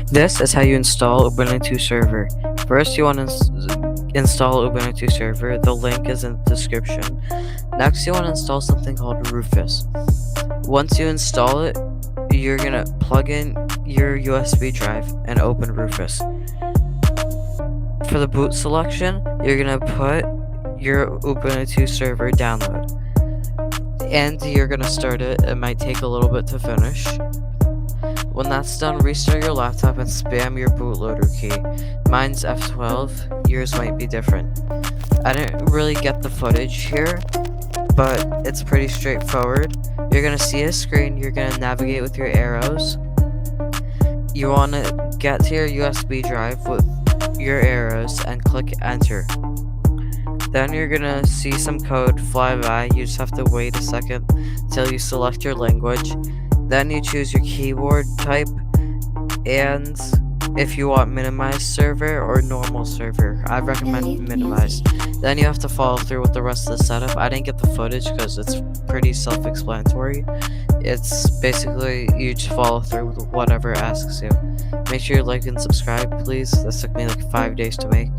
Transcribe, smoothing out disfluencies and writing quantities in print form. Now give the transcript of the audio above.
This is how you install Ubuntu server. First, you want to install Ubuntu server. The link is in the description. Next, you want to install something called Rufus. Once you install it, you're gonna plug in your USB drive and open Rufus. For the boot selection, you're gonna put your Ubuntu server download, and you're gonna start it. It might take a little bit to finish. When that's done, restart your laptop and spam your bootloader key. Mine's F12, yours might be different. I didn't really get the footage here, but it's pretty straightforward. You're gonna see a screen, you're gonna navigate with your arrows. You wanna get to your USB drive with your arrows and click enter. Then you're gonna see some code fly by. You just have to wait a second till you select your language. Then you choose your keyboard type, and if you want minimized server or normal server, I recommend minimized. Then you have to follow through with the rest of the setup. I didn't get the footage because it's pretty self-explanatory. It's basically you just follow through with whatever it asks you. Make sure you like and subscribe, please. This took me like 5 days to make.